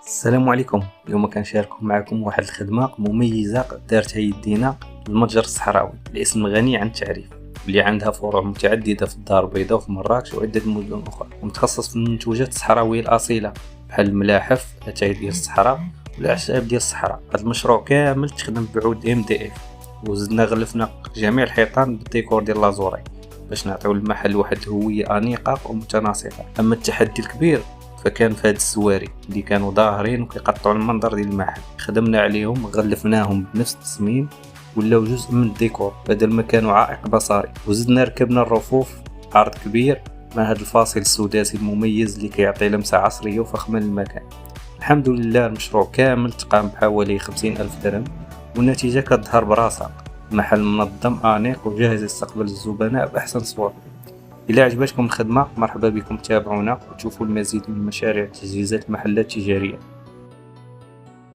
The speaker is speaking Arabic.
السلام عليكم. اليوم كنشارك معكم واحد الخدمة مميزة دارتها يدينا المتجر الصحراوي الاسم غني عن التعريف، اللي عندها فروع متعددة في الدار البيضاء وفي مراكش وعدة مدن أخرى، ومتخصص في المنتوجات الصحراوية الأصيلة بحال الملاحف، الأتاي ديال الصحراء والأعشاب ديال الصحراء. هذا المشروع كامل تخدم بعود MDF، وزدنا غلفنا جميع الحيطان بالديكور ديال لازوري باش نعطيو المحل واحد الهوية أنيقة ومتناسقة. أما التحدي الكبير فكان في هاد الزواري اللي كانوا ظاهرين وكيقطعوا المنظر ديال المحل. خدمنا عليهم غلفناهم بنفس التصميم ولاو جزء من الديكور بدل ما كانوا عائق بصري، وزدنا ركبنا الرفوف عرض كبير مع هاد الفاصل السداسي المميز اللي كيعطي لمسة عصرية وفخمة للمكان. الحمد لله المشروع كامل تقام بحوالي 50,000 درهم، والنتيجة كتظهر براسها. المحل منظم أنيق وجاهز يستقبل الزبناء بأحسن صورة. إلا عجبتكم الخدمة مرحبا بكم، تابعونا وتشوفوا المزيد من مشاريع تجهيزات المحلات التجارية.